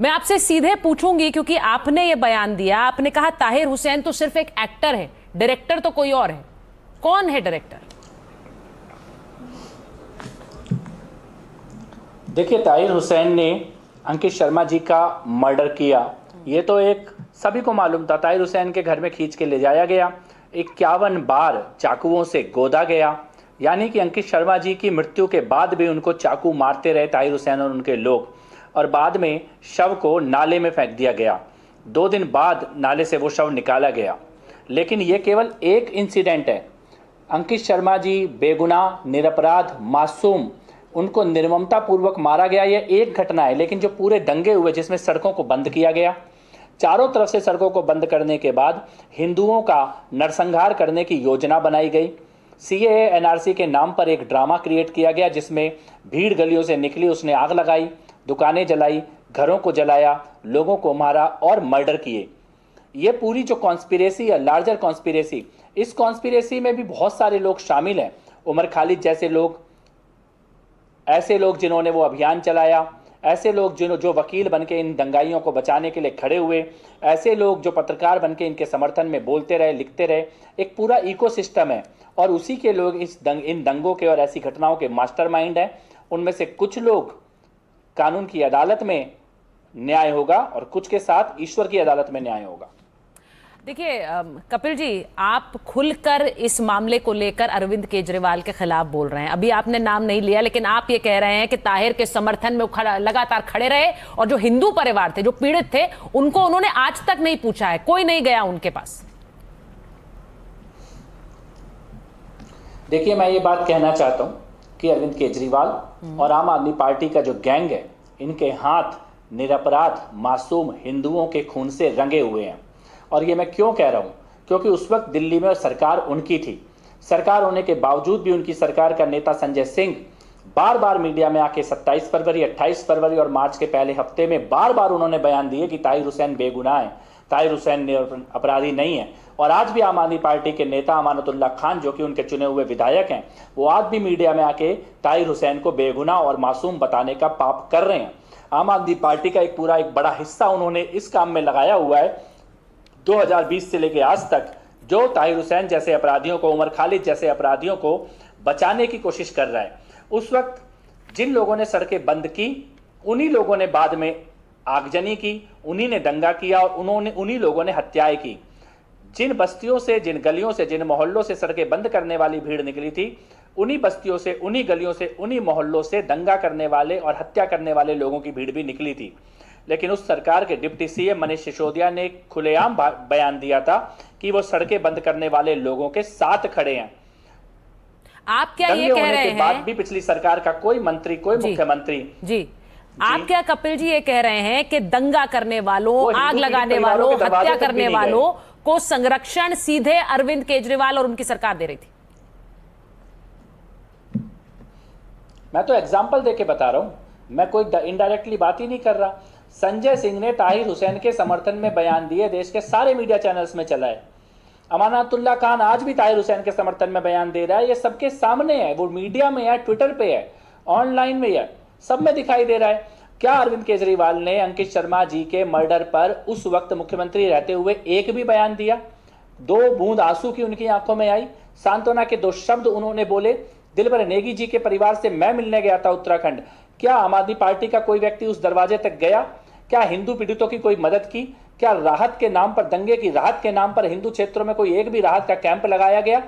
मैं आपसे सीधे पूछूंगी क्योंकि आपने ये बयान दिया, आपने कहा ताहिर हुसैन तो सिर्फ एक एक्टर है, डायरेक्टर तो कोई और है। कौन है डायरेक्टर? देखिए, ताहिर हुसैन ने अंकित शर्मा जी का मर्डर किया, ये तो एक सभी को मालूम था। ताहिर हुसैन के घर में खींच के ले जाया गया, 51 बार चाकुओं से गोदा गया, यानी कि अंकित शर्मा जी की मृत्यु के बाद भी उनको चाकू मारते रहे ताहिर हुसैन और उनके लोग, और बाद में शव को नाले में फेंक दिया गया। 2 दिन बाद नाले से वो शव निकाला गया। लेकिन ये केवल एक इंसिडेंट है। अंकित शर्मा जी बेगुनाह, निरपराध, मासूम, उनको निर्ममता पूर्वक मारा गया, यह एक घटना है। लेकिन जो पूरे दंगे हुए जिसमें सड़कों को बंद किया गया, चारों तरफ से सड़कों को बंद करने के बाद हिंदुओं का नरसंहार करने की योजना बनाई गई। सीएए एनआरसी के नाम पर एक ड्रामा क्रिएट किया गया जिसमें भीड़ गलियों से निकली, उसने आग लगाई, दुकानें जलाई, घरों को जलाया, लोगों को मारा और मर्डर किए। ये पूरी जो कॉन्स्पिरेसी है, लार्जर कॉन्स्पिरेसी, इस कॉन्स्पिरेसी में भी बहुत सारे लोग शामिल हैं। उमर खालिद जैसे लोग, ऐसे लोग जिन्होंने वो अभियान चलाया, ऐसे लोग जो वकील बनके इन दंगाइयों को बचाने के लिए खड़े हुए, ऐसे लोग जो पत्रकार बनके इनके समर्थन में बोलते रहे, लिखते रहे, एक पूरा इकोसिस्टम है। और उसी के लोग इन दंगों के और ऐसी घटनाओं के मास्टरमाइंड हैं। उनमें से कुछ लोग कानून की अदालत में न्याय होगा और कुछ के साथ ईश्वर की अदालत में न्याय होगा। देखिए कपिल जी, आप खुलकर इस मामले को लेकर अरविंद केजरीवाल के खिलाफ बोल रहे हैं। अभी आपने नाम नहीं लिया, लेकिन आप ये कह रहे हैं कि ताहिर के समर्थन में लगातार खड़े रहे और जो हिंदू परिवार थे, जो पीड़ित थे, उनको उन्होंने आज तक नहीं पूछा है, कोई नहीं गया उनके पास। देखिए, मैं ये बात कहना चाहता हूं कि अरविंद केजरीवाल और आम आदमी पार्टी का जो गैंग है, इनके हाथ निरपराध मासूम हिंदुओं के खून से रंगे हुए हैं। और ये मैं क्यों कह रहा हूं? क्योंकि उस वक्त दिल्ली में सरकार उनकी थी। सरकार होने के बावजूद भी उनकी सरकार का नेता संजय सिंह बार बार मीडिया में आके 27 फरवरी, 28 फरवरी और मार्च के पहले हफ्ते में बार बार उन्होंने बयान दिए कि ताहिर हुसैन बेगुनाह है, ताहिर हुसैन अपराधी नहीं है। और आज भी आम आदमी पार्टी के नेता अमानतुल्लाह खान, जो कि उनके चुने हुए विधायक हैं, वो आज भी मीडिया में आके ताहिर हुसैन को बेगुनाह और मासूम बताने का पाप कर रहे हैं। आम आदमी पार्टी का एक बड़ा हिस्सा उन्होंने इस काम में लगाया हुआ है 2020 से लेकर आज तक, जो ताहिर हुसैन जैसे अपराधियों को, उमर खालिद जैसे अपराधियों को बचाने की कोशिश कर रहा है। उस वक्त जिन लोगों ने सड़कें बंद की, उन्हीं लोगों ने बाद में आगजनी की, उन्हीं ने दंगा किया और उन्हीं लोगों ने हत्याएं की। जिन बस्तियों से, जिन गलियों से, जिन मोहल्लों से सड़कें बंद करने वाली भीड़ निकली थी, उन्हीं बस्तियों से, उन्हीं गलियों से, उन्हीं मोहल्लों से दंगा करने वाले और हत्या करने वाले लोगों की भीड़ भी निकली थी। लेकिन उस सरकार के डिप्टी सीएम मनीष सिसोदिया ने खुलेआम बयान दिया था कि वो सड़कें बंद करने वाले लोगों के साथ खड़े हैं। आप क्या ये कह रहे हैं? बाद भी पिछली सरकार का कोई मंत्री, कोई मुख्यमंत्री जी, आप क्या कपिल जी ये कह रहे हैं कि दंगा करने वालों, आग लगाने वालों, हत्या करने वालों को संरक्षण सीधे अरविंद केजरीवाल और उनकी सरकार दे रही थी? मैं तो एग्जाम्पल देके बता रहा हूं, मैं कोई इनडायरेक्टली बात ही नहीं कर रहा। संजय सिंह ने ताहिर हुसैन के समर्थन में बयान दिए, देश के सारे मीडिया चैनल्स में चला है। अमानतुल्लाह खान आज भी ताहिर हुसैन के समर्थन में बयान दे रहा है, ये सबके सामने है, वो मीडिया में है, ट्विटर पे है, ऑनलाइन में है, सब में दिखाई दे रहा है। क्या अरविंद केजरीवाल ने अंकित शर्मा जी के मर्डर पर उस वक्त मुख्यमंत्री रहते हुए एक भी बयान दिया? 2 बूंद आंसू की उनकी आंखों में आई? सांत्वना के 2 शब्द उन्होंने बोले? दिलबर नेगी जी के परिवार से मैं मिलने गया था उत्तराखंड, क्या आम आदमी पार्टी का कोई व्यक्ति उस दरवाजे तक गया? क्या हिंदू पीड़ितों की कोई मदद की? क्या राहत के नाम पर, दंगे की राहत के नाम पर हिंदू क्षेत्रों में कोई एक भी राहत का कैंप लगाया गया?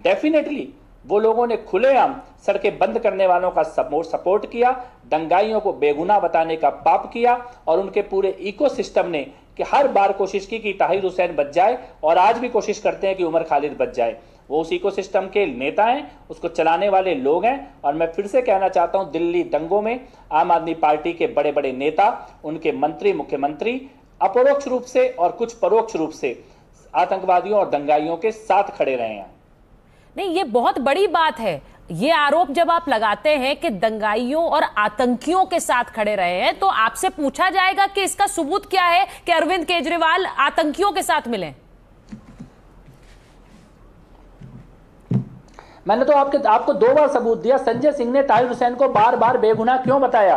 डेफिनेटली वो लोगों ने खुलेआम सड़कें बंद करने वालों का सपोर्ट किया, दंगाइयों को बेगुनाह बताने का पाप किया, और उनके पूरे इकोसिस्टम ने कि हर बार कोशिश की कि ताहिर हुसैन बच जाए, और आज भी कोशिश करते हैं कि उमर खालिद बच जाए। वो उस इकोसिस्टम के नेता हैं, उसको चलाने वाले लोग हैं। और मैं फिर से कहना चाहता हूं, दिल्ली दंगों में आम आदमी पार्टी के बड़े बड़े नेता, उनके मंत्री, मुख्यमंत्री अपरोक्ष रूप से और कुछ परोक्ष रूप से आतंकवादियों और दंगाइयों के साथ खड़े रहे हैं। नहीं, ये बहुत बड़ी बात है। ये आरोप जब आप लगाते हैं कि दंगाइयों और आतंकियों के साथ खड़े रहे हैं, तो आपसे पूछा जाएगा कि इसका सबूत क्या है कि अरविंद केजरीवाल आतंकियों के साथ मिले? मैंने तो आपको 2 बार सबूत दिया। संजय सिंह ने ताहिर हुसैन को बार बार बेगुनाह क्यों बताया?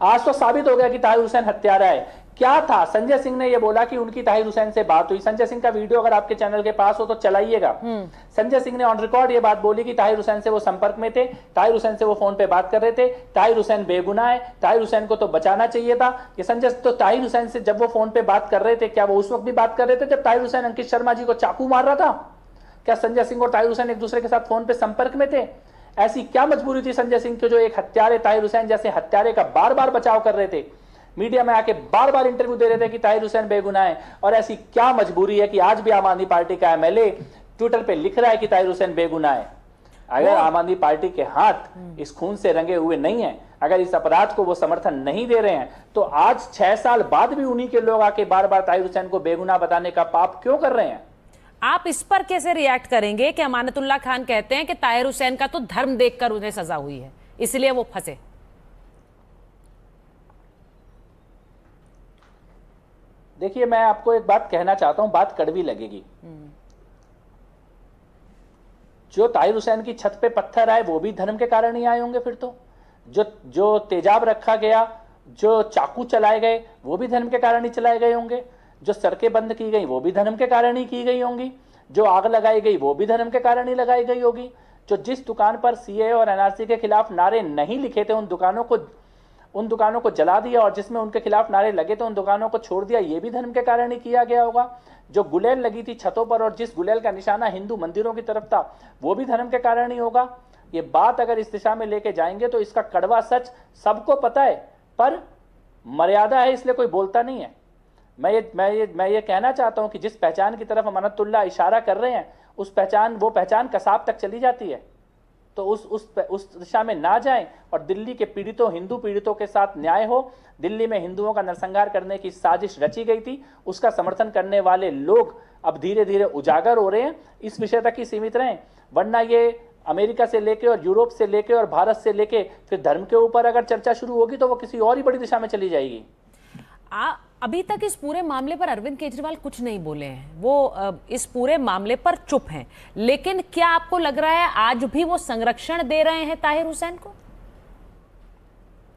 आज तो साबित हो गया कि ताहिर हुसैन हत्यारा है। क्या था? संजय सिंह ने यह बोला कि उनकी ताहिर हुसैन से बात हुई। संजय सिंह का वीडियो अगर आपके चैनल के पास हो तो चलाइएगा। संजय सिंह ने ऑन रिकॉर्ड ये बात बोली कि ताहिर हुसैन से वो संपर्क में थे, ताहिर हुसैन से वो फोन पे बात कर रहे थे, ताहिर हुसैन बेगुनाह है, ताहिर हुसैन को तो बचाना चाहिए था। ये संजय तो ताहिर हुसैन से जब वो फोन पे बात कर रहे थे, क्या वो उस वक्त भी बात कर रहे थे जब ताहिर हुसैन अंकित शर्मा जी को चाकू मार रहा था? क्या संजय सिंह और ताहिर हुसैन एक दूसरे के साथ फोन पे संपर्क में थे? ऐसी क्या मजबूरी थी संजय सिंह की जो एक हत्यारे ताहिर हुसैन जैसे हत्यारे का बार बार बचाव कर रहे थे, मीडिया में आके बार बार इंटरव्यू दे रहे थे कि ताहिर हुसैन बेगुनाह है? और ऐसी क्या मजबूरी है कि आज भी आम आदमी पार्टी का एमएलए ट्विटर पे लिख रहा है कि ताहिर हुसैन बेगुनाह है? अगर आम आदमी पार्टी के हाथ इस खून से रंगे हुए नहीं है, अगर इस अपराध को वो समर्थन नहीं दे रहे हैं, तो आज 6 साल बाद भी उन्हीं के लोग आके बार बार ताहिर हुसैन को बेगुनाह बताने का पाप क्यों कर रहे हैं? आप इस पर कैसे रिएक्ट करेंगे कि अमानतुल्लाह खान कहते हैं कि ताहिर हुसैन का तो धर्म देखकर उन्हें सजा हुई है, इसलिए वो फंसे? देखिए, मैं आपको एक बात कहना चाहता हूं, बात कड़वी लगेगी। जो ताहिर हुसैन की छत पे पत्थर आए वो भी धर्म के कारण ही आए होंगे। फिर तो जो तेजाब रखा गया, जो चाकू चलाए गए, वो भी धर्म के कारण ही चलाए गए होंगे। जो सड़कें बंद की गई वो भी धर्म के कारण ही की गई होंगी। जो आग लगाई गई वो भी धर्म के कारण ही लगाई गई होगी। जो जिस दुकान पर सीए और एनआरसी के खिलाफ नारे नहीं लिखे थे उन दुकानों को जला दिया, और जिसमें उनके खिलाफ नारे लगे थे उन दुकानों को छोड़ दिया, ये भी धर्म के कारण ही किया गया होगा। जो गुलेल लगी थी छतों पर और जिस गुलेल का निशाना हिंदू मंदिरों की तरफ था वो भी धर्म के कारण ही होगा। ये बात अगर इस दिशा में लेके जाएंगे तो इसका कड़वा सच सबको पता है, पर मर्यादा है इसलिए कोई बोलता नहीं है। मैं ये कहना चाहता हूं कि जिस पहचान की तरफ अमानतुल्लाह इशारा कर रहे हैं वो पहचान कसाब तक चली जाती है। तो उस दिशा में ना जाएं और दिल्ली के हिंदू पीड़ितों के साथ न्याय हो। दिल्ली में हिंदुओं का नरसंहार करने की साजिश रची गई थी, उसका समर्थन करने वाले लोग अब धीरे धीरे उजागर हो रहे हैं। इस विषय तक ही सीमित रहें, वरना ये अमेरिका से लेके और यूरोप से लेके और भारत से लेके फिर धर्म के ऊपर अगर चर्चा शुरू होगी तो वो किसी और ही बड़ी दिशा में चली जाएगी। अभी तक इस पूरे मामले पर अरविंद केजरीवाल कुछ नहीं बोले हैं, वो इस पूरे मामले पर चुप हैं, लेकिन क्या आपको लग रहा है आज भी वो संरक्षण दे रहे हैं ताहिर हुसैन को?